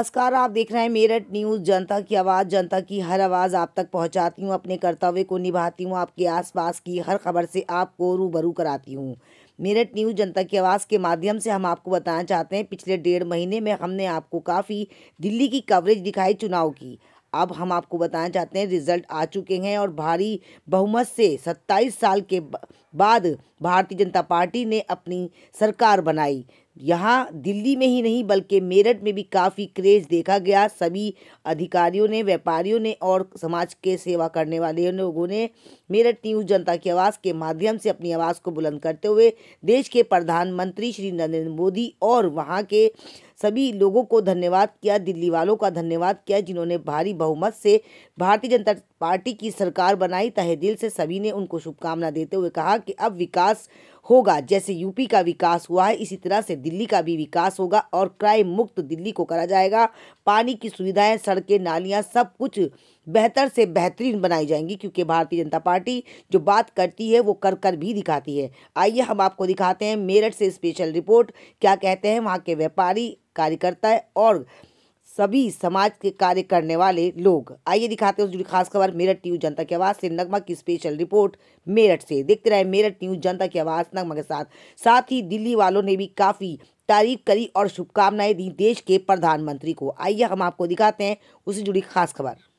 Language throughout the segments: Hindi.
नमस्कार, आप देख रहे हैं मेरठ न्यूज़। जनता की आवाज़, जनता की हर आवाज़ आप तक पहुंचाती हूं। अपने कर्तव्य को निभाती हूं। आपके आसपास की हर खबर से आपको रूबरू कराती हूं। मेरठ न्यूज़ जनता की आवाज़ के माध्यम से हम आपको बताना चाहते हैं, पिछले 1.5 महीने में हमने आपको काफ़ी दिल्ली की कवरेज दिखाई चुनाव की। अब हम आपको बताना चाहते हैं, रिजल्ट आ चुके हैं और भारी बहुमत से 27 साल के बाद भारतीय जनता पार्टी ने अपनी सरकार बनाई। यहाँ दिल्ली में ही नहीं बल्कि मेरठ में भी काफ़ी क्रेज देखा गया। सभी अधिकारियों ने, व्यापारियों ने और समाज के सेवा करने वाले लोगों ने मेरठ न्यूज़ जनता की आवाज़ के माध्यम से अपनी आवाज़ को बुलंद करते हुए देश के प्रधानमंत्री श्री नरेंद्र मोदी और वहाँ के सभी लोगों को धन्यवाद किया, दिल्ली वालों का धन्यवाद किया जिन्होंने भारी बहुमत से भारतीय जनता पार्टी की सरकार बनाई। तहे दिल से सभी ने उनको शुभकामना देते हुए कहा कि अब विकास होगा, जैसे यूपी का विकास हुआ है इसी तरह से दिल्ली का भी विकास होगा और क्राइम मुक्त दिल्ली को करा जाएगा। पानी की सुविधाएं, सड़कें, नालियां सब कुछ बेहतर से बेहतरीन बनाई जाएंगी, क्योंकि भारतीय जनता पार्टी जो बात करती है वो कर कर भी दिखाती है। आइए हम आपको दिखाते हैं मेरठ से स्पेशल रिपोर्ट, क्या कहते हैं वहाँ के व्यापारी, कार्यकर्ता और सभी समाज के कार्य करने वाले लोग। आइए दिखाते हैं उस जुड़ी खास खबर मेरठ न्यूज़ जनता की आवाज़ से। नगमा की स्पेशल रिपोर्ट मेरठ से। देखते रहे मेरठ न्यूज़ जनता की आवाज़ नगमा के साथ ही दिल्ली वालों ने भी काफ़ी तारीफ करी और शुभकामनाएं दी देश के प्रधानमंत्री को। आइए हम आपको दिखाते हैं उससे जुड़ी खास खबर।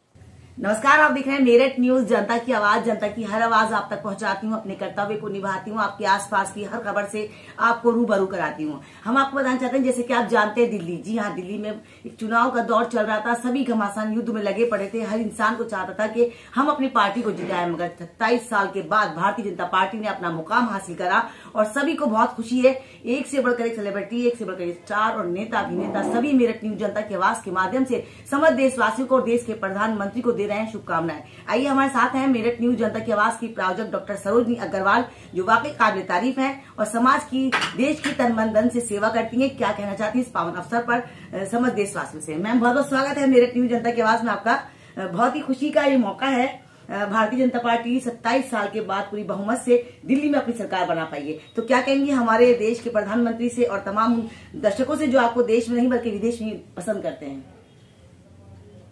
नमस्कार, आप देख रहे हैं मेरठ न्यूज़ जनता की आवाज़, जनता की हर आवाज़ आप तक पहुंचाती हूं। अपने कर्तव्य को निभाती हूं। आपके आसपास की हर खबर से आपको रूबरू कराती हूं। हम आपको बताना चाहते हैं, जैसे कि आप जानते हैं दिल्ली, जी हाँ, दिल्ली में एक चुनाव का दौर चल रहा था। सभी घमासान युद्ध में लगे पड़े थे। हर इंसान को चाहता था कि हम अपनी पार्टी को जिताएं, मगर 27 साल के बाद भारतीय जनता पार्टी ने अपना मुकाम हासिल करा और सभी को बहुत खुशी है। एक से बढ़कर एक सेलिब्रिटी, एक से बढ़कर एक स्टार और नेता अभिनेता सभी मेरठ न्यूज़ जनता की आवाज़ के माध्यम से समस्त देशवासियों को और देश के प्रधानमंत्री को दे रहे हैं शुभकामनाएं। आइए हमारे साथ हैं मेरठ न्यूज़ जनता की आवाज़ की प्रायोजक डॉक्टर सरोजनी अग्रवाल, जो वाकई काबिल तारीफ है और समाज की, देश की तन मन धन से सेवा करती हैं। क्या कहना चाहती है इस पावन अवसर पर समस्त देशवासियों से? मैम, बहुत बहुत स्वागत है मेरठ न्यूज़ जनता की आवाज़ में आपका। बहुत ही खुशी का ये मौका है। भारतीय जनता पार्टी 27 साल के बाद पूरी बहुमत से दिल्ली में अपनी सरकार बना पाई है, तो क्या कहेंगे हमारे देश के प्रधानमंत्री से और तमाम दर्शकों से जो आपको देश में नहीं बल्कि विदेश में पसंद करते हैं?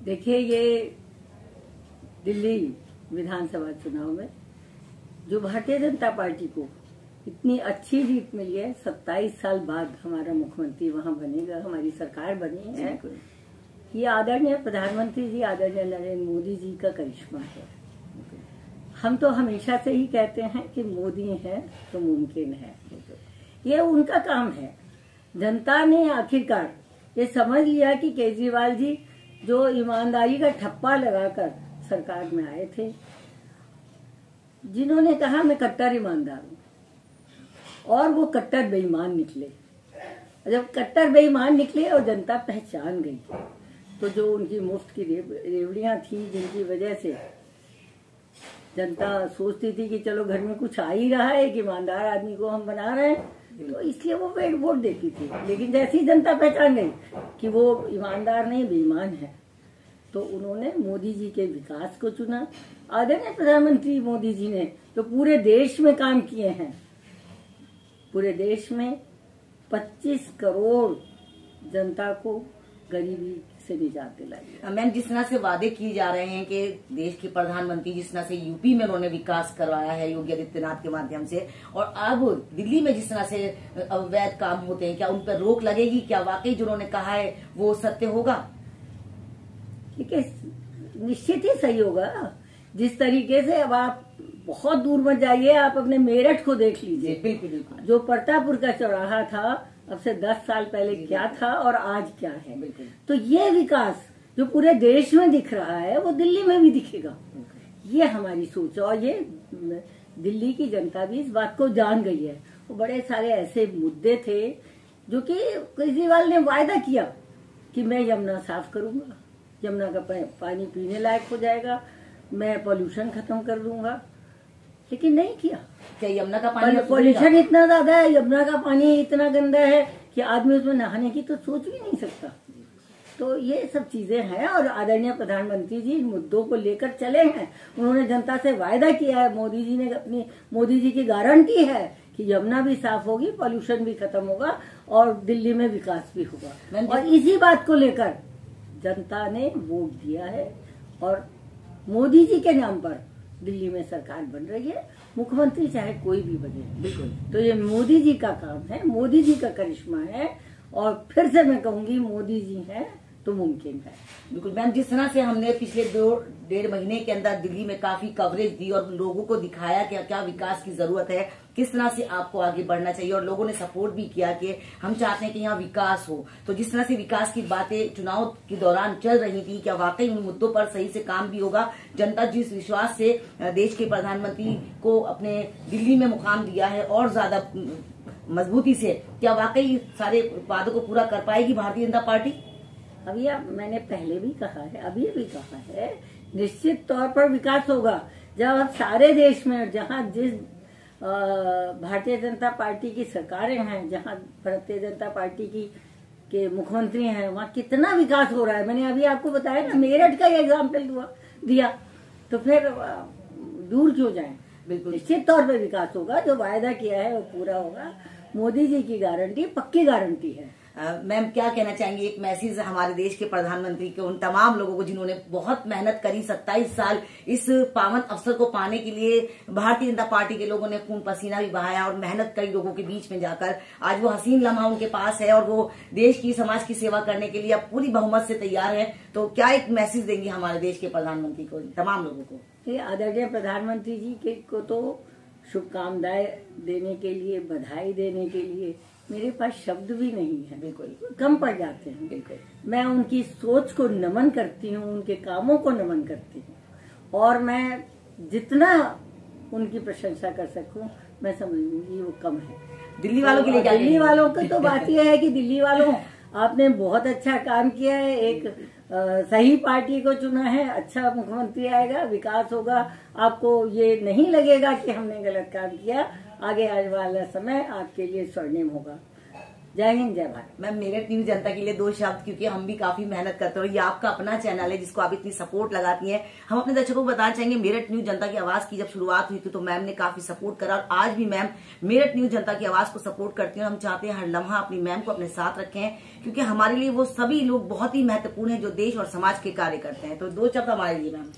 देखिए, ये दिल्ली विधानसभा चुनाव में जो भारतीय जनता पार्टी को इतनी अच्छी जीत मिली है, 27 साल बाद हमारा मुख्यमंत्री वहां बनेगा, हमारी सरकार बनी है, ये आदरणीय प्रधानमंत्री जी, आदरणीय नरेंद्र मोदी जी का करिश्मा है। हम तो हमेशा से ही कहते हैं कि मोदी है तो मुमकिन है, ये उनका काम है। जनता ने आखिरकार ये समझ लिया कि केजरीवाल जी जो ईमानदारी का ठप्पा लगाकर सरकार में आए थे, जिन्होंने कहा मैं कट्टर ईमानदार हूं, और वो कट्टर बेईमान निकले। जब कट्टर बेईमान निकले और जनता पहचान गई, तो जो उनकी मुफ्त की रेवड़ियां थी, जिनकी वजह से जनता सोचती थी कि चलो घर में कुछ आ ही रहा है, एक ईमानदार आदमी को हम बना रहे हैं, तो इसलिए वो वोट देती थी। लेकिन जैसे ही जनता पहचान गई कि वो ईमानदार नहीं बेईमान है, तो उन्होंने मोदी जी के विकास को चुना। आदरणीय प्रधानमंत्री मोदी जी ने जो पूरे देश में काम किए हैं, पूरे देश में 25 करोड़ जनता को गरीबी से निजात दिलाई। मैम, जिस तरह से वादे किए जा रहे हैं कि देश के प्रधानमंत्री, जिस तरह से यूपी में उन्होंने विकास करवाया है योगी आदित्यनाथ के माध्यम से, और अब दिल्ली में जिस तरह से अवैध काम होते हैं, क्या उन पर रोक लगेगी? क्या वाकई जो उन्होंने कहा है वो सत्य होगा? देखिए, निश्चित ही सही होगा। जिस तरीके से, अब आप बहुत दूर मत जाइए, आप अपने मेरठ को देख लीजिए। बिल्कुल बिल्कुल। जो प्रतापपुर का चौराहा था, अब से 10 साल पहले क्या था और आज क्या है। तो ये विकास जो पूरे देश में दिख रहा है, वो दिल्ली में भी दिखेगा। ये हमारी सोच है और ये दिल्ली की जनता भी इस बात को जान गई है। वो बड़े सारे ऐसे मुद्दे थे जो कि केजरीवाल ने वायदा किया कि मैं यमुना साफ करूंगा, यमुना का पानी पीने लायक हो जाएगा, मैं पॉल्यूशन खत्म कर दूंगा, लेकिन नहीं किया। क्या यमुना का पानी, पॉल्यूशन इतना ज्यादा है, यमुना का पानी इतना गंदा है कि आदमी उसमें नहाने की तो सोच भी नहीं सकता। तो ये सब चीजें हैं और आदरणीय प्रधानमंत्री जी इन मुद्दों को लेकर चले हैं। उन्होंने जनता से वायदा किया है, मोदी जी की गारंटी है कि यमुना भी साफ होगी, पॉल्यूशन भी खत्म होगा और दिल्ली में विकास भी होगा। और इसी बात को लेकर जनता ने वोट दिया है और मोदी जी के नाम पर दिल्ली में सरकार बन रही है। मुख्यमंत्री चाहे कोई भी बने, बिल्कुल, तो ये मोदी जी का काम है, मोदी जी का करिश्मा है। और फिर से मैं कहूंगी, मोदी जी हैं तो मुमकिन है। बिल्कुल मैम, जिस तरह से हमने पिछले 2-1.5 महीने के अंदर दिल्ली में काफी कवरेज दी और लोगों को दिखाया कि क्या विकास की जरूरत है, किस तरह से आपको आगे बढ़ना चाहिए, और लोगों ने सपोर्ट भी किया कि हम चाहते हैं कि यहाँ विकास हो, तो जिस तरह से विकास की बातें चुनाव के दौरान चल रही थी, क्या वाकई उन मुद्दों पर सही से काम भी होगा? जनता जिस विश्वास से देश के प्रधानमंत्री को अपने दिल्ली में मुकाम दिया है और ज्यादा मजबूती से, क्या वाकई सारे वादों को पूरा कर पाएगी भारतीय जनता पार्टी? अभी मैंने पहले भी कहा है, अभी भी कहा है, निश्चित तौर पर विकास होगा जब अब सारे देश में, जहां जिस भारतीय जनता पार्टी की सरकारें हैं, जहां भारतीय जनता पार्टी के मुख्यमंत्री हैं, वहां कितना विकास हो रहा है। मैंने अभी आपको बताया ना, मेरठ का एग्जाम्पल दिया, तो फिर दूर क्यों जाएं? बिल्कुल निश्चित तौर पर विकास होगा, जो वायदा किया है वो पूरा होगा। मोदी जी की गारंटी, पक्की गारंटी है। मैम क्या कहना चाहेंगे, एक मैसेज हमारे देश के प्रधानमंत्री के उन तमाम लोगों को जिन्होंने बहुत मेहनत करी, 27 साल इस पावन अवसर को पाने के लिए भारतीय जनता पार्टी के लोगों ने खून पसीना भी बहाया और मेहनत कई लोगों के बीच में जाकर आज वो हसीन लम्हा उनके पास है और वो देश की, समाज की सेवा करने के लिए अब पूरी बहुमत से तैयार है। तो क्या एक मैसेज देंगे हमारे देश के प्रधानमंत्री को, तमाम लोगों को? आदरणीय प्रधानमंत्री जी को तो शुभकामनाएं देने के लिए, बधाई देने के लिए मेरे पास शब्द भी नहीं है, बिल्कुल कम पड़ जाते हैं। बिल्कुल मैं उनकी सोच को नमन करती हूँ, उनके कामों को नमन करती हूँ, और मैं जितना उनकी प्रशंसा कर सकूं मैं समझूंगी वो कम है। दिल्ली वालों के लिए क्या? दिल्ली वालों की तो बात यह है कि दिल्ली वालों, आपने बहुत अच्छा काम किया है, एक सही पार्टी को चुना है, अच्छा मुख्यमंत्री आएगा, विकास होगा, आपको ये नहीं लगेगा कि हमने गलत काम किया। आगे आने वाला समय आपके लिए स्वर्णिम होगा। जय हिंद, जय भारत। मैम मेरठ न्यूज जनता के लिए 2 शब्द, क्योंकि हम भी काफी मेहनत करते हैं और ये आपका अपना चैनल है जिसको आप इतनी सपोर्ट लगाती हैं। हम अपने दर्शकों को बताना चाहेंगे, मेरठ न्यूज जनता की आवाज की जब शुरुआत हुई थी तो मैम ने काफी सपोर्ट करा और आज भी मैम मेरठ न्यूज जनता की आवाज को सपोर्ट करती हैं। हम चाहते हैं हर लम्हा अपनी मैम को अपने साथ रखें, क्योंकि हमारे लिए वो सभी लोग बहुत ही महत्वपूर्ण है जो देश और समाज के कार्य करते हैं। तो 2 शब्द हमारे लिए मैम।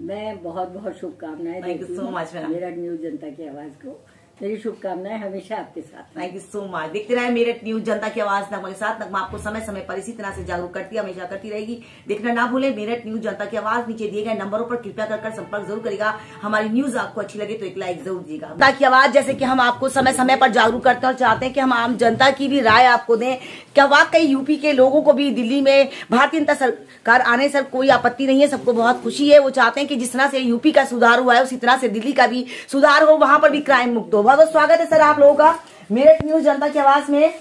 मैं बहुत बहुत शुभकामनाएं देती हूं मेरठ न्यूज जनता की आवाज को। मेरी शुभकामनाएं हमेशा आपके साथ। Thank you so much. देखते रहे मेरठ न्यूज जनता की आवाज नगमा के साथ। नगमा आपको समय समय पर इसी तरह से जागरूक करती है, हमेशा करती रहेगी। देखना ना भूलें मेरठ न्यूज जनता की आवाज। नीचे दिए गए नंबरों पर कृपया कर संपर्क जरूर करेगा। हमारी न्यूज आपको अच्छी लगे तो एक लाइक जरूर दीजिएगा। जनता की आवाज जैसे कि हम आपको समय समय पर जागरूक करते हैं और चाहते हैं कि हम आम जनता की भी राय आपको दें। क्या वाकई यूपी के लोगों को भी दिल्ली में भारतीय जनता सरकार आने से कोई आपत्ति नहीं है, सबको बहुत खुशी है। वो चाहते हैं कि जिस तरह से यूपी का सुधार हुआ है उसी तरह से दिल्ली का भी सुधार हो, वहां पर भी क्राइम मुक्त हो। बहुत बहुत स्वागत है सर आप लोगों का मेरठ न्यूज जनता की आवाज में।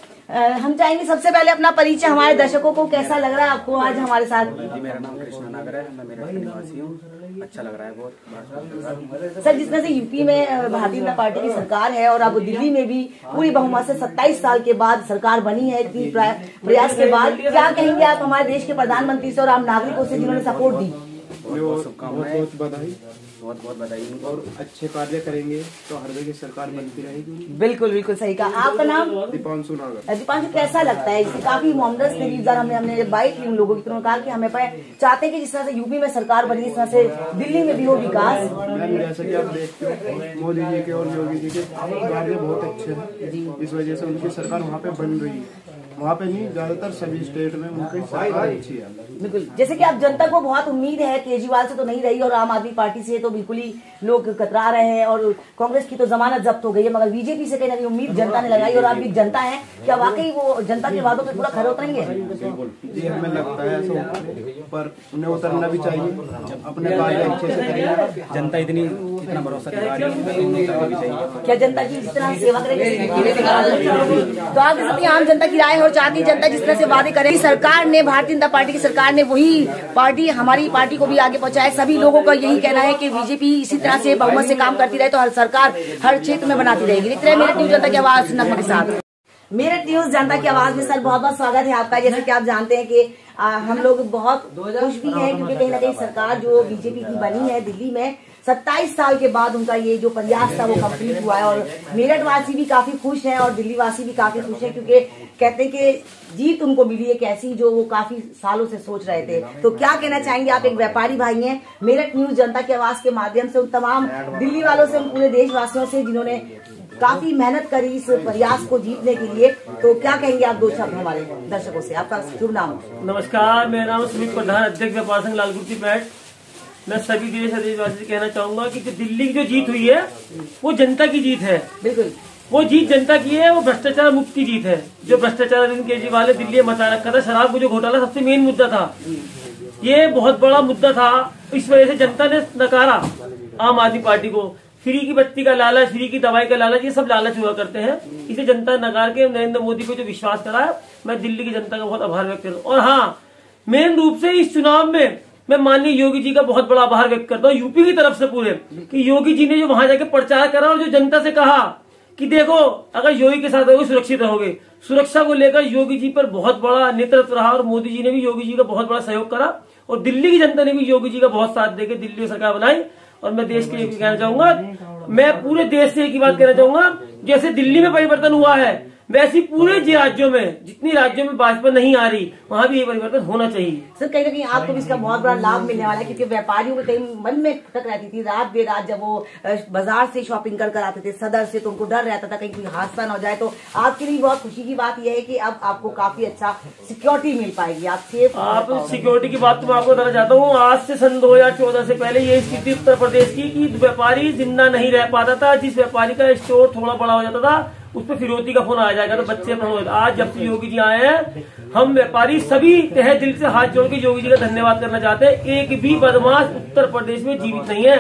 हम चाहेंगे सबसे पहले अपना परिचय हमारे दर्शकों को, कैसा लग रहा है आपको आज हमारे साथ? जी मेरा नाम कृष्णा नागर है, मैं मेरठ निवासी हूँ। अच्छा लग रहा है बहुत। सर जिस तरह से यूपी में भारतीय जनता पार्टी की सरकार है और अब दिल्ली में भी पूरी बहुमत से 27 साल के बाद सरकार बनी है, इतनी प्रयास के बाद, क्या कहेंगे आप हमारे देश के प्रधानमंत्री से और आम नागरिकों से जिन्होंने सपोर्ट दी? बहुत बधाई, बहुत बधाई। और अच्छे कार्य करेंगे तो हर जगह सरकार बनती रहेगी। बिल्कुल बिल्कुल सही कहा। आपका नाम? दीपांशु नागर। दीपांशु, कैसा लगता है? इससे काफी मॉमडर्स थे लीडर, हमने बाइक की उन लोगों की, तो उन्होंने कहा कि हमें चाहते हैं कि जिस तरह से यूपी में सरकार बनी इस तरह से दिल्ली में भी हो विकास। जैसा कि आप देखते हो मोदी जी के और योगी जी के कार्य बहुत अच्छे हैं, इस वजह से उनकी सरकार वहाँ पे बन रही है। वहाँ पे नहीं, ज्यादातर सभी स्टेट में उनकी सरकार अच्छी है। बिल्कुल, जैसे कि आप जनता को बहुत उम्मीद है, केजरीवाल से तो नहीं रही और आम आदमी पार्टी से तो बिल्कुल ही लोग कतरा रहे हैं और कांग्रेस की तो जमानत जब्त हो गई है, मगर बीजेपी से कहीं ना कहीं उम्मीद जनता ने लगाई और आप भी जनता है, क्या वाकई वो जनता के वादों पे पूरा खरे उतरेंगे? जी हमें लगता है ऐसा, पर उन्हें उतरना भी चाहिए, अपने कार्य अच्छे से करेंगे। जनता इतना भरोसा दिखा रही है, क्या जनता की जिस तरह सेवा करेगी तो आपके साथ आम जनता की राय हो चाहती है? जनता जिस तरह से वादे करेगी, सरकार ने, भारतीय जनता पार्टी की सरकार ने वही पार्टी, हमारी पार्टी को भी आगे पहुंचाया। सभी लोगों का यही कहना है कि बीजेपी इसी तरह से बहुमत से काम करती रहे तो हर सरकार हर क्षेत्र में बनाती रहेगी। देखते रहे मेरठ न्यूज जनता की आवाज नगमा के साथ। मेरठ न्यूज जनता की आवाज में सर बहुत बहुत स्वागत है आपका। जैसे कि आप जानते हैं कि हम लोग बहुत खुश भी हैं, क्योंकि कहीं ना कहीं सरकार जो बीजेपी की बनी है दिल्ली में, 27 साल के बाद उनका ये जो प्रयास था वो कंप्लीट हुआ है और मेरठ वासी भी काफी खुश हैं और दिल्ली वासी भी काफी खुश हैं, क्योंकि कहते हैं कि जीत उनको मिली है कैसी जो वो काफी सालों से सोच रहे थे। तो क्या कहना चाहेंगे आप, एक व्यापारी भाई हैं, मेरठ न्यूज जनता की आवाज के माध्यम से उन तमाम दिल्ली वालों से, उन पूरे देशवासियों से जिन्होंने काफी मेहनत करी इस प्रयास को जीतने के लिए, तो क्या कहेंगे आप 2 शब्द हमारे दर्शकों से? आपका शुभ नाम? नमस्कार, मेरा नाम सुमित प्रधान, अध्यक्ष व्यापार संघ लालकुटी पैठ। मैं सभी देशवासी से कहना चाहूंगा कि जो दिल्ली की जो जीत हुई है वो जनता की जीत है। बिल्कुल, वो जीत जनता की है, वो भ्रष्टाचार मुक्त की जीत है। जो भ्रष्टाचार केजरीवाल ने दिल्ली में मचा रखा था, शराब को जो घोटाला सबसे मेन मुद्दा था, ये बहुत बड़ा मुद्दा था। इस वजह से जनता ने नकारा आम आदमी पार्टी को। फ्री की बत्ती का लालच, फ्री की दवाई का लालच, ये सब लालच हुआ करते हैं। इसे जनता ने नकार के नरेंद्र मोदी को जो विश्वास करा है, मैं दिल्ली की जनता का बहुत आभार व्यक्त करता हूँ। और हाँ, मेन रूप से इस चुनाव में मैं माननीय योगी जी का बहुत बड़ा आभार व्यक्त करता हूँ, यूपी की तरफ से पूरे, कि योगी जी ने जो वहां जाके प्रचार करा और जो जनता से कहा कि देखो अगर योगी के साथ रहोगे सुरक्षित रहोगे, सुरक्षा को लेकर योगी जी पर बहुत बड़ा नेतृत्व रहा और मोदी जी ने भी योगी जी का बहुत बड़ा सहयोग करा और दिल्ली की जनता ने भी योगी जी का बहुत साथ देकर दिल्ली में सरकार बनाई। और मैं देश के लिए कहना चाहूंगा, मैं पूरे देश से एक ही बात कहना चाहूंगा, जैसे दिल्ली में परिवर्तन हुआ है वैसे पूरे राज्यों में, जितनी राज्यों में भाजपा नहीं आ रही वहाँ भी ये परिवर्तन होना चाहिए। सर, कहीं ना कहीं आपको भी इसका बहुत बड़ा लाभ मिलने वाला है, क्योंकि व्यापारियों के कहीं मन में खटक रहती थी रात बेरात, जब वो बाजार से शॉपिंग कर आते थे सदर से, तो उनको डर रहता था कहीं कोई हादसा न हो जाए। तो आपके लिए बहुत खुशी की बात यह है कि अब आपको काफी अच्छा सिक्योरिटी मिल पाएगी, आप सेफ। आप सिक्योरिटी की बात तो मैं आपको बताना चाहता हूँ, आज से सन 2014 से पहले ये स्थिति उत्तर प्रदेश की व्यापारी जिंदा नहीं रह पाता था। जिस व्यापारी का स्टोर थोड़ा बड़ा हो जाता था उस पर फिरौती का फोन आ जाएगा तो बच्चे पर। आज जब से योगी जी आए हैं, हम व्यापारी सभी तहे दिल से हाथ जोड़ के योगी जी का धन्यवाद करना चाहते हैं। एक भी बदमाश उत्तर प्रदेश में जीवित नहीं है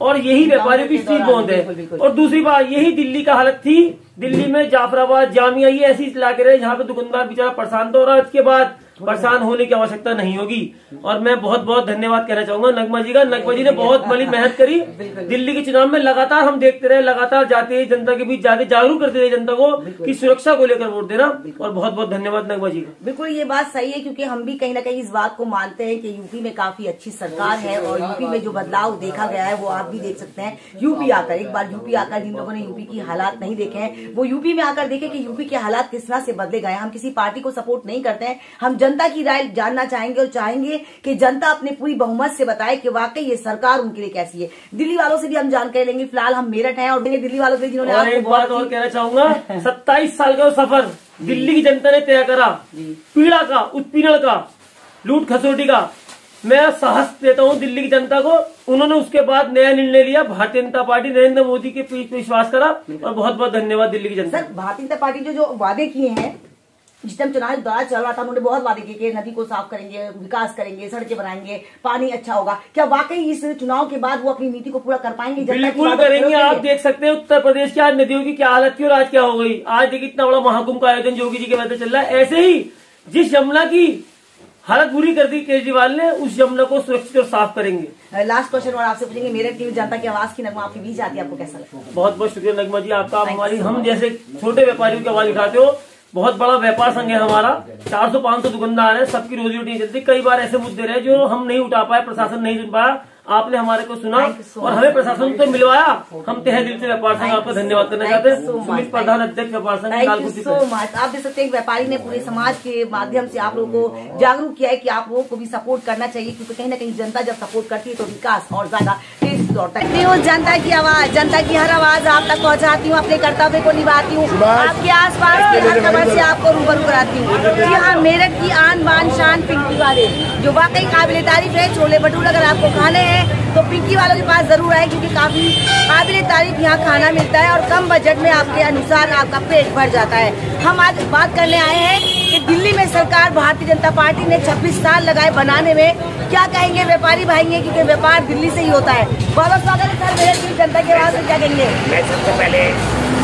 और यही व्यापारियों की स्थिति बंद है। और दूसरी बात, यही दिल्ली का हालत थी। दिल्ली में जाफराबाद, जामिया, ये ऐसी इलाके रहे जहाँ पे दुकानदार बेचारा परेशान था और इसके बाद परेशान होने की आवश्यकता नहीं होगी। और मैं बहुत बहुत धन्यवाद कहना चाहूंगा नगमा जी का। नगमा जी ने बहुत बड़ी मेहनत करी। दिल्ली के चुनाव में लगातार हम देखते रहे, लगातार जाते जनता के बीच जाके जागरूक करते रहे जनता को कि सुरक्षा को लेकर वोट देना। और बहुत बहुत धन्यवाद नगमा जी का। बिल्कुल ये बात सही है, क्योंकि हम भी कहीं ना कहीं इस बात को मानते हैं कि यूपी में काफी अच्छी सरकार है और यूपी में जो बदलाव देखा गया है वो आप भी देख सकते हैं। यूपी आकर, एक बार यूपी आकर, जिन लोगों ने यूपी की हालात नहीं देखे हैं वो यूपी में आकर देखे कि यूपी के हालात किस तरह से बदले गए। हम किसी पार्टी को सपोर्ट नहीं करते हैं, हम जनता की राय जानना चाहेंगे और चाहेंगे कि जनता अपने पूरी बहुमत से बताए कि वाकई ये सरकार उनके लिए कैसी है। दिल्ली वालों से भी हम जानकारी लेंगे। फिलहाल हम मेरठ हैं और दिल्ली वालों से जिन्होंने और एक बात और कहना चाहूंगा, 27 साल का सफर दिल्ली की जनता ने तय करा, पीड़ा का, उत्पीड़न का, लूट खसोटी का, मैं साहस देता हूं दिल्ली की जनता को। उन्होंने उसके बाद नया निर्णय लिया, भारतीय जनता पार्टी नरेंद्र मोदी के पीठ विश्वास करा और बहुत बहुत धन्यवाद दिल्ली की जनता। सर, भारतीय जनता पार्टी जो वादे किए हैं, जिस टाइम चुनाव दौरा चल रहा था उन्होंने बहुत वादे किए कि नदी को साफ करेंगे, विकास करेंगे, सड़कें बनाएंगे, पानी अच्छा होगा, क्या वाकई इस चुनाव के बाद वो अपनी नीति को पूरा कर पाएंगे? बिल्कुल करेंगे। आप देख सकते हैं उत्तर प्रदेश की आज नदियों की क्या हालत थी और आज क्या हो गई। आज देखिए इतना बड़ा महाकुंभ का आयोजन योगी जी के वजह से चल रहा है। ऐसे ही जिस यमुना की हालत बुरी कर दी केजरीवाल ने, उस यमुना को सुरक्षित और साफ करेंगे। लास्ट क्वेश्चन और आपसे पूछेंगे, मेरठ न्यूज जनता की आवाज की नगमा आपके बीच आती है, आपको कैसा लगता है? बहुत बहुत शुक्रिया नगमा जी आपका। हमारी हम जैसे छोटे व्यापारियों की आवाज उठाते हो। बहुत बड़ा व्यापार संघ है हमारा, 400-500 दुकानदार है, सबकी रोजी रोटी नहीं चलती। कई बार ऐसे मुद्दे रहे जो हम नहीं उठा पाए, प्रशासन नहीं सुन पाया, आपने हमारे को सुना और हमें प्रशासन तो मिलवाया। हम तहे दिल से व्यापार संघ आपका धन्यवाद करना चाहते हैं। सुमित प्रधान, अध्यक्ष व्यापार संघ लालकुटी। So much. आप देख सकते हैं व्यापारी ने पूरे समाज के माध्यम से आप लोगों को जागरूक किया है कि आप लोगों को भी सपोर्ट करना चाहिए, क्योंकि कहीं ना कहीं जनता जब सपोर्ट करती है तो विकास और ज्यादा तेज दौड़ता है। न्यूज जनता की आवाज, जनता की हर आवाज आप तक पहुँचाती हूँ, अपने कर्तव्य को निभाती हूँ, आपके आसपास की हर खबर से आपको रूबरू कराती हूँ। जी हाँ, मेरठ की आन बान शान पिंकी वाले जो वाकई काबिल तारीफ है। छोले भटूरे अगर आपको खाने हैं तो पिंकी वालों के पास जरूर आए, क्योंकि काफी काबिल तारीफ यहाँ खाना मिलता है और कम बजट में आपके अनुसार आपका पेट भर जाता है। हम आज बात करने आए हैं कि दिल्ली में सरकार भारतीय जनता पार्टी ने 26 साल लगाए बनाने में। क्या कहेंगे व्यापारी भाई हैं, क्योंकि व्यापार दिल्ली से ही होता है। बहुत बहुत स्वागत है सर मेरठ की जनता की आवाज में, क्या कहेंगे? मैं सबसे पहले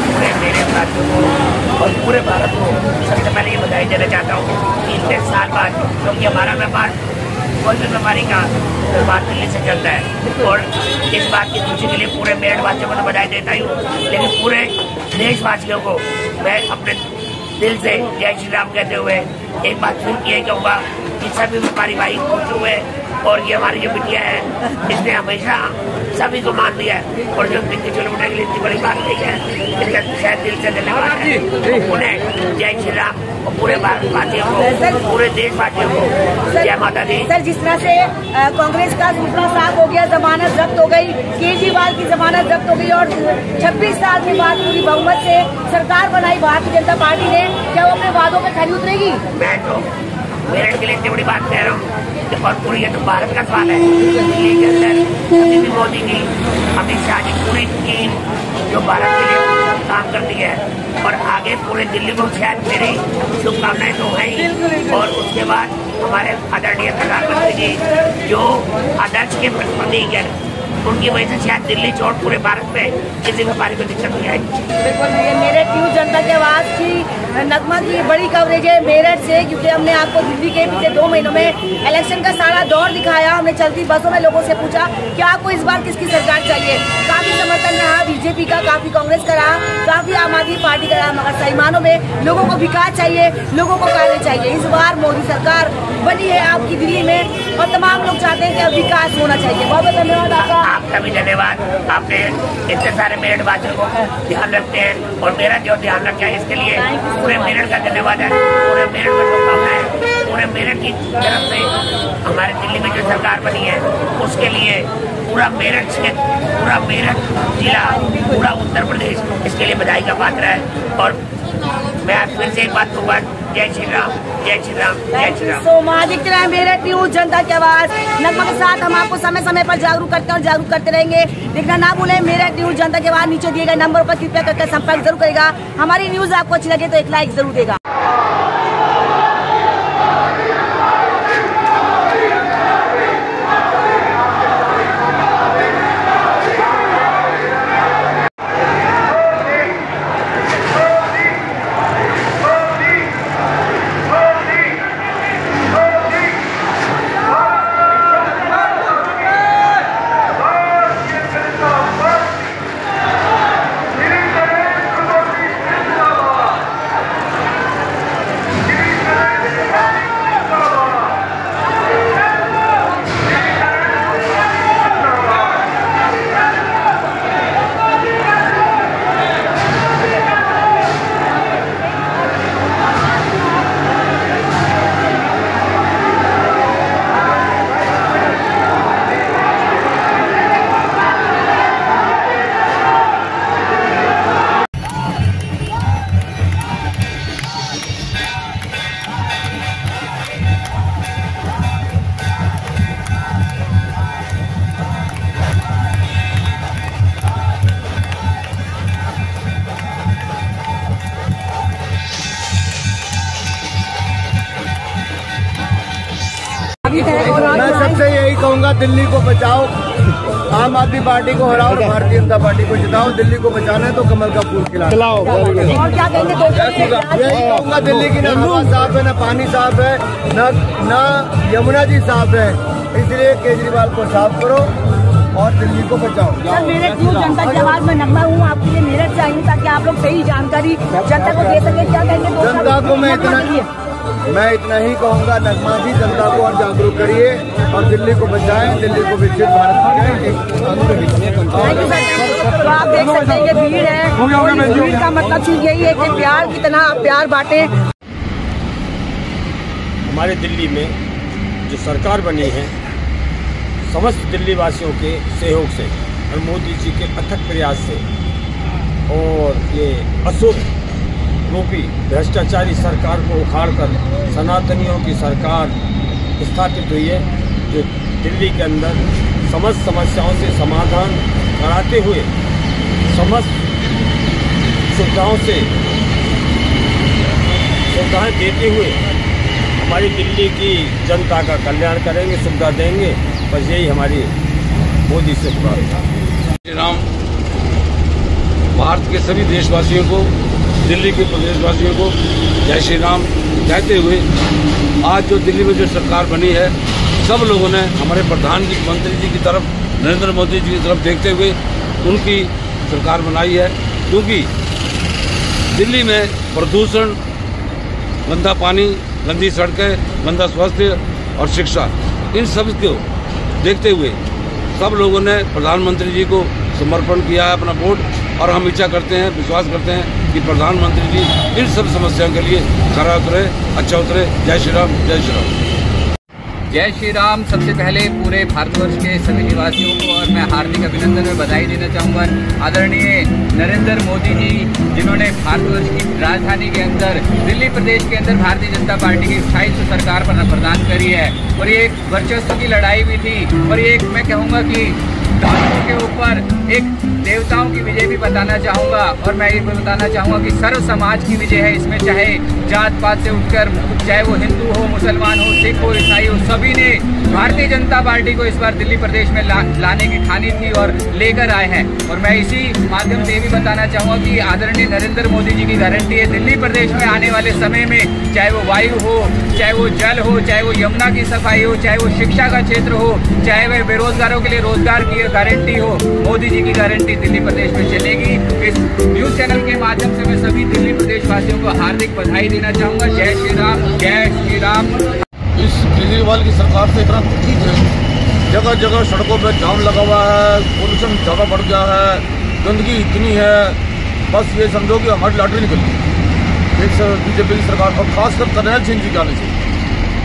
पूरे मेरे साथियों को और पूरे भारत को सबसे पहले ये बधाई देना चाहता हूँ कि इतने साल बाद, क्योंकि हमारा व्यापार कोई भी व्यापारी का व्यापार दिल्ली से चलता है और इस बात की खुशी के लिए पूरे मेरठ वासियों को तो बधाई देता ही हूँ, लेकिन पूरे देशवासियों को मैं अपने दिल से जय श्री राम कहते हुए एक बात फिर किया कहूँगा कि सभी व्यापारी भाई खुश हुए और ये हमारी जो बिटिया है इसने हमेशा सभी को मान दिया है। और जो दिल्ली चुनाव के लिए इतनी बड़ी बात नहीं है, इनका शायद दिल से धन्यवाद है उन्हें। जय श्री राम और पूरे भारतवासियों को, पूरे देशवासियों को जय माता दी। सर, जिस तरह से कांग्रेस का सूत्रा साफ हो गया, जमानत जब्त हो गई, केजरीवाल की जमानत जब्त हो गई और 26 साल के बाद पूरी बहुमत से सरकार बनाई भारतीय जनता पार्टी ने, क्या वो अपने वादों पे खरी उतरेगी? मैं तो मेरठ के लिए इतनी बड़ी बात कह रहा हूँ और पूरी ये तो भारत का सवाल है। दिल्ली के अंदर अभी भी मोदी की, अमित शाह की पूरी टीम जो भारत के लिए काम करती है और आगे पूरे दिल्ली को शायद मेरी शुभकामनाएं तो है ही। और उसके बाद हमारे आदरणीय प्रधानमंत्री जी जो आदर्श के प्रतीक है, उनकी वजह से शायद दिल्ली छोड़ पूरे भारत में किसी व्यापारी को दिक्कत नहीं आएगी। बिल्कुल, मेरठ न्यूज जनता की आवाज की नगमा की बड़ी कवरेज है मेरठ से, क्योंकि हमने आपको दिल्ली के पिछले 2 महीनों में इलेक्शन का सारा दौर दिखाया। हमने चलती बसों में लोगों से पूछा कि आपको इस बार किसकी सरकार चाहिए। काफी समर्थन रहा बीजेपी का, काफी कांग्रेस का रहा, काफी आम आदमी पार्टी का रहा, मगर सही मानों में लोगों को विकास चाहिए, लोगों को कार्य चाहिए। इस बार मोदी सरकार बनी है आपकी दिल्ली में और तमाम लोग चाहते हैं कि विकास होना चाहिए। बहुत बहुत धन्यवाद आपका भी धन्यवाद। आपने इतने सारे मेरठ वासियों को ध्यान रखते हैं और मेरा जो ध्यान रखा है इसके लिए पूरे मेरठ का धन्यवाद है। पूरे मेरठ में शुभकामनाएं है। पूरे मेरठ की तरफ से हमारे दिल्ली में जो सरकार बनी है उसके लिए पूरा मेरठ क्षेत्र, पूरा मेरठ जिला, पूरा उत्तर प्रदेश इसके लिए बधाई का पात्र है। और मैं आज फिर से एक बात कहूँगा, जय श्री राम, जय श्री राम, जय श्री राम। तो देखते रहे मेरठ न्यूज जनता की आवाज नगमा के साथ। हम आपको समय समय पर जागरूक करते हैं और जागरूक करते रहेंगे। देखना ना भूलें मेरठ न्यूज जनता की आवाज। नीचे दिए गए नंबर पर कृपया करके संपर्क जरूर करेगा। हमारी न्यूज आपको अच्छी लगे तो एक लाइक जरूर देगा। मैं सबसे यही कहूँगा, दिल्ली को बचाओ, आम आदमी पार्टी को हराओ, भारतीय जनता पार्टी को जिताओ। दिल्ली को बचाना है तो कमल का फूल खिलाओ। और क्या कहेंगे? यही कहूँगा, दिल्ली की न हवा साफ है, न पानी साफ है, न यमुना जी साफ है। इसलिए केजरीवाल को साफ करो और दिल्ली को बचाओ। सर, मेरठ न्यूज जनता की आवाज में नगमा हूँ, आपके लिए मेरठ से आई हूँ ताकि आप लोग सही जानकारी जनता को दे सके। क्या कहेंगे? जनता को मैं इतना ही कहूँगा, नगमा जी जनता को और जागरूक करिए और दिल्ली को बचाएं, दिल्ली को विकसित भारत बनाएं। तो आप देख सकते हैं ये भीड़ है, भीड़ का मतलब सिर्फ यही है कि प्यार कितना प्यार बांटे। हमारे दिल्ली में जो सरकार बनी है, समस्त दिल्ली वासियों के सहयोग से और मोदी जी के अथक प्रयास से और ये अशुद्ध रूपी भ्रष्टाचारी सरकार को उखाड़कर सनातनियों की सरकार स्थापित हुई है, जो दिल्ली के अंदर समस्त समस्याओं से समाधान कराते हुए समस्त सुविधाएं देते हुए हमारी दिल्ली की जनता का कल्याण करेंगे, सुविधा देंगे। बस यही हमारी मोदी से प्रार्थना है। श्री राम। भारत के सभी देशवासियों को, दिल्ली के प्रदेशवासियों को जय श्री राम कहते हुए, आज जो दिल्ली में जो सरकार बनी है, सब लोगों ने हमारे प्रधानमंत्री जी की तरफ, नरेंद्र मोदी जी की तरफ देखते हुए उनकी सरकार बनाई है। क्योंकि दिल्ली में प्रदूषण, गंदा पानी, गंदी सड़कें, गंदा स्वास्थ्य और शिक्षा, इन सब को देखते हुए सब लोगों ने प्रधानमंत्री जी को समर्पण किया है अपना वोट, और हम इच्छा करते हैं, विश्वास करते हैं कि प्रधानमंत्री जी इन सब समस्याओं के लिए खरा उतरे, अच्छा उतरे। जय श्री राम, जय श्री राम। जय श्री राम। सबसे पहले पूरे भारतवर्ष के सभी निवासियों को और मैं हार्दिक अभिनंदन और बधाई देना चाहूँगा आदरणीय नरेंद्र मोदी जी, जिन्होंने भारतवर्ष की राजधानी के अंदर दिल्ली प्रदेश के अंदर भारतीय जनता पार्टी की स्थायित्व सरकार प्रदान करी है। और ये एक वर्चस्व की लड़ाई भी थी, और ये एक मैं कहूँगा कि दानवों के ऊपर एक देवताओं की विजय भी बताना चाहूँगा। और मैं ये भी बताना चाहूँगा कि सर्व समाज की विजय है। इसमें चाहे जात पात से उठकर, चाहे वो हिंदू हो, मुसलमान हो, सिख हो, ईसाई हो, सभी ने भारतीय जनता पार्टी को इस बार दिल्ली प्रदेश में लाने की ठानी थी और लेकर आए हैं। और मैं इसी माध्यम से ये भी बताना चाहूँगा कि आदरणीय नरेंद्र मोदी जी की गारंटी है दिल्ली प्रदेश में आने वाले समय में, चाहे वो वायु हो, चाहे वो जल हो, चाहे वो यमुना की सफाई हो, चाहे वो शिक्षा का क्षेत्र हो, चाहे वह बेरोजगारों के लिए रोजगार की गारंटी हो, मोदी जी की गारंटी दिल्ली प्रदेश में चलेगी। इस न्यूज चैनल के माध्यम से मैं सभी दिल्ली प्रदेश वासियों को हार्दिक बधाई देना चाहूँगा। जय श्री राम, जय श्री राम। इस केजरीवाल की सरकार से इतना दुखी है, जगह जगह सड़कों पे जाम लगा हुआ है, पोल्यूशन ज़्यादा बढ़ गया है, गंदगी इतनी है, बस ये समझो कि हमारी लॉटरी निकल गई एक बीजेपी की सरकार। और खासकर करनैल सिंह जी के आने से,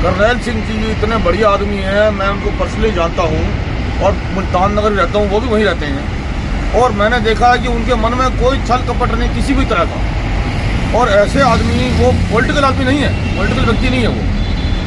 करनैल सिंह जी इतने बढ़िया आदमी हैं, मैं उनको पर्सनली जानता हूँ और मुल्तान नगर रहता हूँ, वो भी वहीं रहते हैं। और मैंने देखा है कि उनके मन में कोई छल कपट नहीं किसी भी तरह का। और ऐसे आदमी, वो पॉलिटिकल आदमी नहीं है, पॉलिटिकल व्यक्ति नहीं है,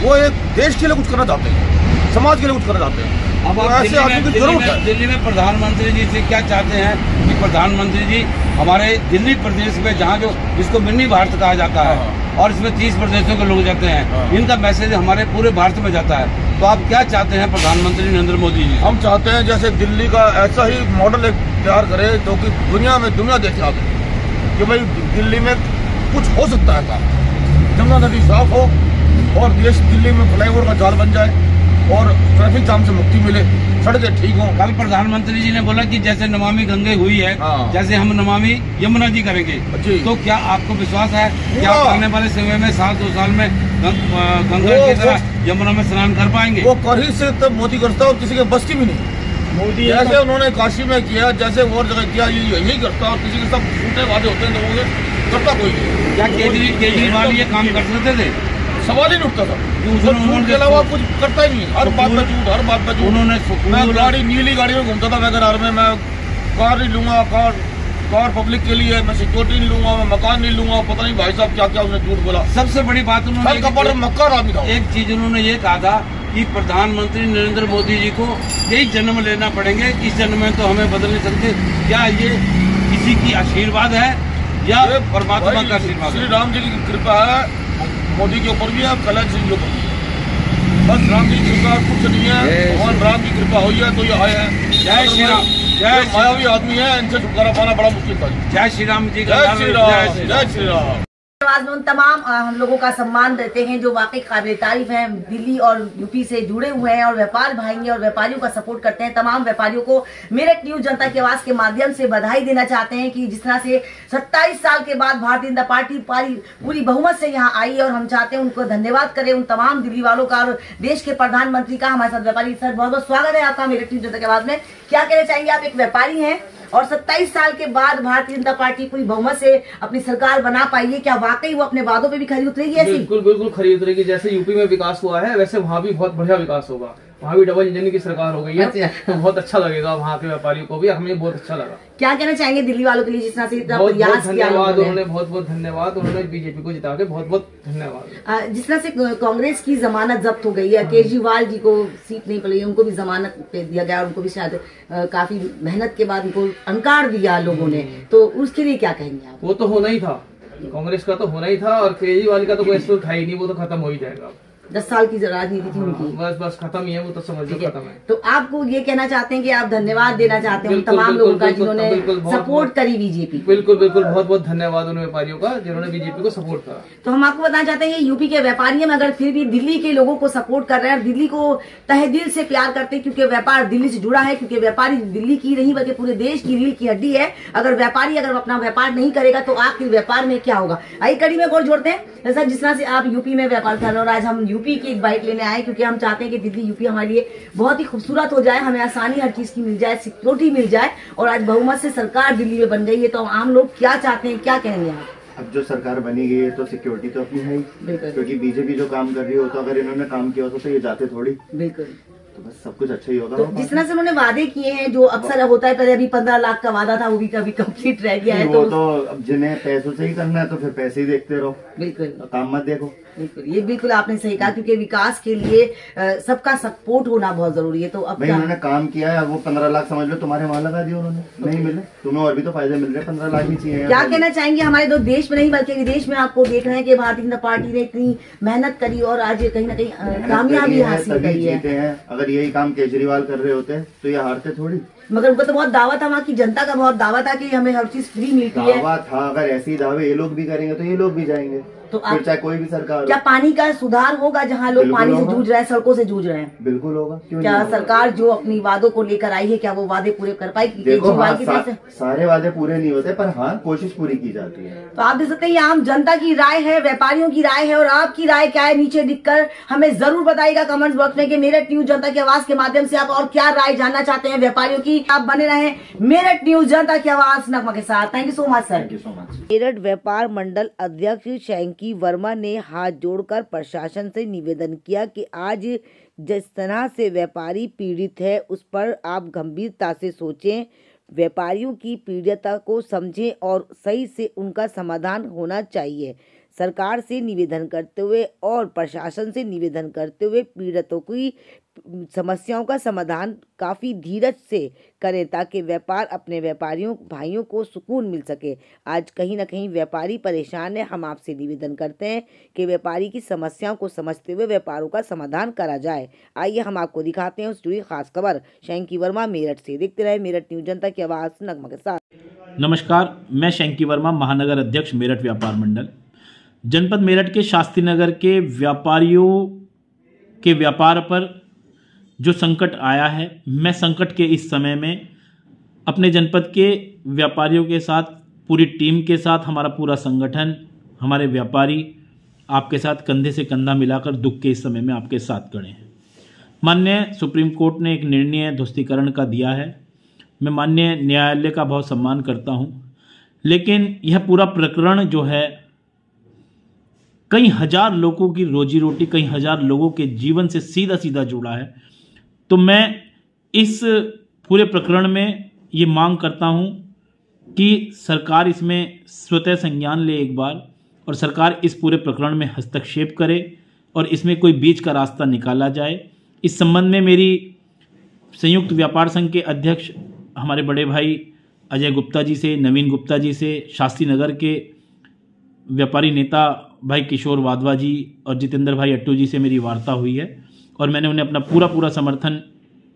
वो एक देश के लिए कुछ करना चाहते हैं, समाज के लिए कुछ करना चाहते हैं। अब ऐसे आदमी की जरूरत है। दिल्ली में प्रधानमंत्री जी से क्या चाहते हैं कि प्रधानमंत्री जी हमारे दिल्ली प्रदेश में, जहाँ जो जिसको मिनी भारत कहा जाता है और इसमें 30 प्रदेशों के लोग जाते हैं, इनका मैसेज हमारे पूरे भारत में जाता है। तो आप क्या चाहते हैं प्रधानमंत्री नरेंद्र मोदी जी? हम चाहते हैं जैसे दिल्ली का ऐसा ही मॉडल एक तैयार करे जो कि दुनिया देखे आगे कि भाई दिल्ली में कुछ हो सकता है काम। जमुना नदी साफ हो और देश दिल्ली में फ्लाईओवर का जाल बन जाए और ट्रैफिक जाम से मुक्ति मिले, सड़कें ठीक हों। कल प्रधानमंत्री जी ने बोला कि जैसे नमामि गंगे हुई है, जैसे हम नमामि यमुना जी करेंगे। तो क्या आपको विश्वास है कि आप आने वाले समय में 2 साल में गंगा की तरह यमुना में स्नान कर पाएंगे? वो कर ही से तब मोदी करता और किसी के बस की भी नहीं। मोदी जैसे उन्होंने काशी में किया, जैसे और जगह किया, यही करता और किसी के सब झूठे वादे होते हैं लोगों के, करता कोई नहीं। क्या केजरीवाल ये काम कर सकते थे? सवाल ही नहीं उठता था। उनके अलावा कुछ करता ही नहीं, हर बात में झूठ, हर बात में झूठ। उन्होंने मैं गाड़ी, नीली गाड़ी में घूमता था वगैरह में, मैं कार नहीं लूंगा, कार पब्लिक के लिए, मैं सिक्योरिटी नहीं लूंगा, मैं मकान नहीं लूंगा, पता नहीं भाई साहब क्या क्या उन्होंने झूठ बोला। सबसे बड़ी बात उन्होंने मक्कार आदमी था। एक चीज उन्होंने ये कहा था कि प्रधानमंत्री नरेंद्र मोदी जी को यही जन्म लेना पड़ेंगे, इस जन्म में तो हमें बदल नहीं सकते। क्या ये किसी की आशीर्वाद है या परमात्मा का आशीर्वाद? श्री राम जी की कृपा है, मोदी के ऊपर भी है, कल्याण सिंह के ऊपर भी है। बस राम जी की कृपा, कुछ नहीं है। भगवान राम की कृपा हुई है तो ये आए हैं। जय श्री राम। जय मायावी आदमी है, इनसे छुटकारा पाना बड़ा मुश्किल था। जय श्री राम जी। जय श्री राम, जय श्री राम। में उन तमाम हम लोगों का सम्मान देते हैं जो वाकई काबिल तारीफ हैं, दिल्ली और यूपी से जुड़े हुए हैं और व्यापार भाई और व्यापारियों का सपोर्ट करते हैं। तमाम व्यापारियों को मेरठ न्यूज जनता की आवाज के माध्यम से बधाई देना चाहते हैं कि जिस तरह से 27 साल के बाद भारतीय जनता पार्टी पूरी बहुमत से यहाँ आई और हम चाहते हैं उनको धन्यवाद करें, उन तमाम दिल्ली वालों का और देश के प्रधानमंत्री का। हमारे साथ व्यापारी सर, बहुत बहुत स्वागत है आपका मेरठ न्यूज जनता की आवाज में। क्या कहना चाहेंगे? आप एक व्यापारी हैं और 27 साल के बाद भारतीय जनता पार्टी पूरी बहुमत से अपनी सरकार बना पाई है, क्या वाकई वो अपने वादों पे भी खरी उतरेगी? ऐसी बिल्कुल खरी उतरेगी। जैसे यूपी में विकास हुआ है वैसे वहाँ भी बहुत बढ़िया विकास होगा। वहाँ भी डबल इंजन की सरकार हो गई है, तो बहुत अच्छा लगेगा वहाँ के व्यापारियों को भी, हमें बहुत अच्छा लगा। क्या कहना चाहेंगे दिल्ली वालों के लिए जिस तरह से इतना बहुत प्रयास किया? उन्होंने बहुत बहुत धन्यवाद, उन्होंने बीजेपी को जिता के बहुत बहुत धन्यवाद। जिस तरह से कांग्रेस की जमानत जब्त हो गई है, केजरीवाल जी को सीट नहीं पड़ी, उनको भी जमानत पे दिया गया, उनको भी शायद काफी मेहनत के बाद उनको अंकार दिया लोगों ने, तो उसके लिए क्या कहेंगे आप? वो तो होना ही था, कांग्रेस का तो होना ही था और केजरीवाल का तो कोई ऐसा था ही नहीं, वो तो खत्म हो ही जाएगा। 10 साल की राजनीति थी उनकी, बस खत्म ही है, वो तो समझ लो खत्म है। तो आपको ये कहना चाहते हैं कि आप धन्यवाद देना चाहते हैं उन तमाम लोगों का जिन्होंने सपोर्ट करी बीजेपी? बिल्कुल बहुत बहुत धन्यवाद उन व्यापारियों का जिन्होंने बीजेपी को सपोर्ट करा। तो हम आपको बताना चाहते हैं यूपी के व्यापारी हैं मगर फिर भी दिल्ली के लोगों को सपोर्ट कर रहे हैं और दिल्ली को तहे दिल से प्यार करते हैं, क्योंकि व्यापार दिल्ली से जुड़ा है, क्योंकि व्यापारी दिल्ली की नहीं बल्कि पूरे देश की रीढ़ की हड्डी है। अगर व्यापारी अगर अपना व्यापार नहीं करेगा तो आखिर व्यापार में क्या होगा? आई कड़ी में और जोड़ते हैं सर, जिस तरह से आप यूपी में व्यापार कर रहे हो और आज हम यूपी यूपी की एक बाइक लेने आए, क्योंकि हम चाहते हैं कि दिल्ली यूपी हमारे लिए बहुत ही खूबसूरत हो जाए, हमें आसानी हर चीज की मिल जाए, सिक्योरिटी मिल जाए। और आज बहुमत से सरकार दिल्ली में बन गई है, तो आम लोग क्या चाहते हैं, क्या कहेंगे आप? अब जो सरकार बनी गई है तो सिक्योरिटी तो अपनी है ही, क्योंकि बीजेपी जो काम कर रही हो तो अगर इन्होंने काम किया होता तो ये जाते थोड़ी। बिल्कुल, तो बस सब कुछ अच्छा ही होगा। तो जिस तरह से उन्होंने वादे किए हैं, जो अक्सर होता है, पहले अभी 15 लाख का वादा था, वो भी कभी कंप्लीट रह गया है। वो तो अब जिन्हें पैसों से ही करना है तो फिर पैसे ही देखते रहो, बिल्कुल काम मत देखो। बिल्कुल, ये बिल्कुल आपने सही कहा, क्योंकि विकास के लिए सबका सपोर्ट होना बहुत जरूरी है। तो अब भाई उन्होंने काम किया है, वो 15 लाख समझ लो तुम्हारे वहाँ लगा दिए उन्होंने, नहीं मिले तुम्हें, और भी तो फायदे मिल रहे हैं, 15 लाख ही चाहिए। क्या कहना चाहेंगे हमारे दो देश में नहीं बल्कि विदेश में आपको देख रहे हैं कि भारतीय जनता पार्टी ने इतनी मेहनत करी और आज कहीं ना कहीं कामयाबी हासिल करी है। अगर यही काम केजरीवाल कर रहे होते तो ये हारते थोड़ी। मगर उनका तो बहुत दावा था, वहाँ की जनता का बहुत दावा था कि हमें हर चीज फ्री मिलती है। दावा था, अगर ऐसे ही दावे ये लोग भी करेंगे तो ये लोग भी जाएंगे, तो फिर चाहे कोई भी सरकार। क्या पानी का सुधार होगा जहाँ लोग पानी से जूझ रहे हैं, सड़कों से जूझ रहे हैं? बिल्कुल होगा। क्या सरकार जो अपनी वादों को लेकर आई है, क्या वो वादे पूरे कर पाएगी? केजरीवाल की तरफ से सारे वादे पूरे नहीं होते, पर हाँ कोशिश पूरी की जाती है। तो आप देख सकते हैं, आम जनता की राय है, व्यापारियों की राय है, और आपकी राय क्या है नीचे लिखकर हमें जरूर बताइएगा कमेंट्स बॉक्स में कि मेरठ न्यूज जनता की आवाज के माध्यम से आप और क्या राय जानना चाहते हैं व्यापारियों की। आप बने रहे मेरठ न्यूज जनता की आवाज नगमा के साथ। Thank you so much sir. Thank you so much. Meerut व्यापार मंडल अध्यक्ष शैंकी वर्मा ने हाथ जोड़कर प्रशासन से निवेदन किया कि आज जिस तरह से व्यापारी पीड़ित है उस पर आप गंभीरता से सोचें, व्यापारियों की पीड़ितता को समझें और सही से उनका समाधान होना चाहिए। सरकार से निवेदन करते हुए और प्रशासन से निवेदन करते हुए पीड़ितों की समस्याओं का समाधान काफ़ी धीरज से करें, ताकि व्यापार अपने व्यापारियों भाइयों को सुकून मिल सके। आज कहीं ना कहीं व्यापारी परेशान है, हम आपसे निवेदन करते हैं कि व्यापारी की समस्याओं को समझते हुए व्यापारों का समाधान करा जाए। आइए हम आपको दिखाते हैं उस जुड़ी खास खबर। शैंकी वर्मा मेरठ से। देखते रहे मेरठ न्यूज जनता की आवाज़ नगमा के साथ। नमस्कार, मैं शैंकी वर्मा, महानगर अध्यक्ष मेरठ व्यापार मंडल। जनपद मेरठ के शास्त्री नगर के व्यापारियों के व्यापार पर जो संकट आया है, मैं संकट के इस समय में अपने जनपद के व्यापारियों के साथ, पूरी टीम के साथ, हमारा पूरा संगठन, हमारे व्यापारी आपके साथ कंधे से कंधा मिलाकर दुख के इस समय में आपके साथ खड़े हैं। माननीय सुप्रीम कोर्ट ने एक निर्णय ध्वस्तीकरण का दिया है, मैं माननीय न्यायालय का बहुत सम्मान करता हूं, लेकिन यह पूरा प्रकरण जो है कई हजार लोगों की रोजी रोटी, कई हजार लोगों के जीवन से सीधा सीधा जुड़ा है। तो मैं इस पूरे प्रकरण में ये मांग करता हूं कि सरकार इसमें स्वतः संज्ञान ले एक बार, और सरकार इस पूरे प्रकरण में हस्तक्षेप करे और इसमें कोई बीच का रास्ता निकाला जाए। इस संबंध में मेरी संयुक्त व्यापार संघ के अध्यक्ष हमारे बड़े भाई अजय गुप्ता जी से, नवीन गुप्ता जी से, शास्त्री नगर के व्यापारी नेता भाई किशोर वाधवा जी और जितेंद्र भाई अट्टू जी से मेरी वार्ता हुई है, और मैंने उन्हें अपना पूरा समर्थन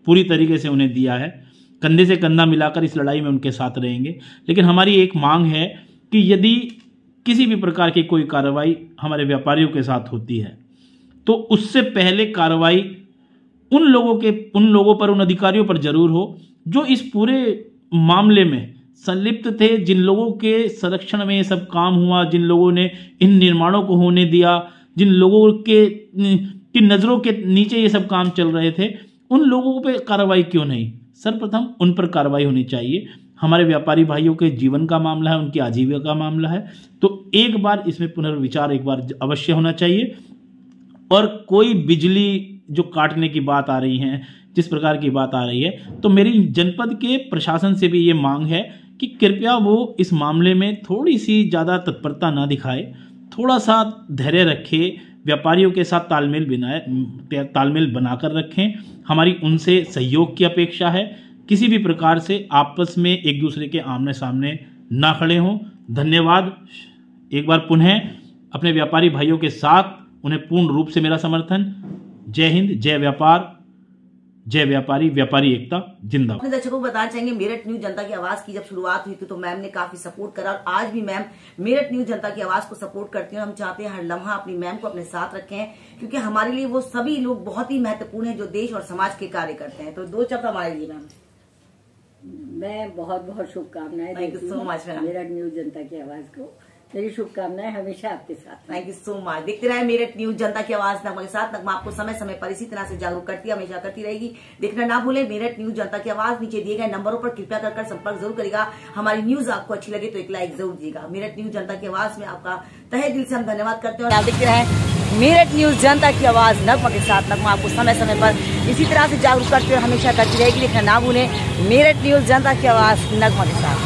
पूरी तरीके से उन्हें दिया है। कंधे से कंधा मिलाकर इस लड़ाई में उनके साथ रहेंगे। लेकिन हमारी एक मांग है कि यदि किसी भी प्रकार की कोई कार्रवाई हमारे व्यापारियों के साथ होती है तो उससे पहले कार्रवाई उन लोगों पर, उन अधिकारियों पर जरूर हो जो इस पूरे मामले में संलिप्त थे, जिन लोगों के संरक्षण में ये सब काम हुआ, जिन लोगों ने इन निर्माणों को होने दिया, जिन लोगों की नज़रों के नीचे ये सब काम चल रहे थे, उन लोगों पे कार्रवाई क्यों नहीं? सर्वप्रथम उन पर कार्रवाई होनी चाहिए। हमारे व्यापारी भाइयों के जीवन का मामला है, उनकी आजीविका का मामला है, तो एक बार इसमें पुनर्विचार एक बार अवश्य होना चाहिए। और कोई बिजली जो काटने की बात आ रही है, जिस प्रकार की बात आ रही है, तो मेरी जनपद के प्रशासन से भी ये मांग है कि कृपया वो इस मामले में थोड़ी सी ज़्यादा तत्परता ना दिखाए, थोड़ा सा धैर्य रखे, व्यापारियों के साथ तालमेल बनाकर रखें। हमारी उनसे सहयोग की अपेक्षा है, किसी भी प्रकार से आपस में एक दूसरे के आमने सामने ना खड़े हों। धन्यवाद। एक बार पुनः अपने व्यापारी भाइयों के साथ उन्हें पूर्ण रूप से मेरा समर्थन। जय हिंद, जय व्यापार, जय व्यापारी, व्यापारी एकता जिंदाबाद। अपने दर्शकों को बताना चाहेंगे, मेरठ न्यूज जनता की आवाज की जब शुरुआत हुई थी तो मैम ने काफी सपोर्ट करा, और आज भी मैम मेरठ न्यूज जनता की आवाज को सपोर्ट करती हैं। हम चाहते हैं हर लम्हा अपनी मैम को अपने साथ रखें, क्योंकि हमारे लिए वो सभी लोग बहुत ही महत्वपूर्ण हैं जो देश और समाज के कार्य करते हैं। तो दो शब्द हमारे लिए मैम। मैं बहुत शुभकामनाएं देती हूँ मेरठ न्यूज जनता की आवाज को, मेरी शुभकामनाएं हमेशा आपके साथ। Thank you so much. देखते रहे मेरठ न्यूज, जनता की आवाज नगमा के साथ। नगमा आपको समय समय पर इसी तरह से जागरूक करती है, हमेशा करती रहेगी। देखना ना भूलें मेरठ न्यूज, जनता की आवाज। नीचे दिए गए नंबरों पर कृपया कर संपर्क जरूर करेगा। हमारी न्यूज आपको अच्छी लगे तो एक लाइक जरूर दीजिएगा। मेरठ न्यूज, जनता की आवाज में आपका तहे दिल से हम धन्यवाद करते हैं। और आप देखते रहे मेरठ न्यूज, जनता की आवाज नगमा के साथ। नगमा आपको समय समय पर इसी तरह से जागरूक करते हुए हमेशा करती रहेगी। देखना ना भूलें मेरठ न्यूज, जनता की आवाज नगमा के साथ।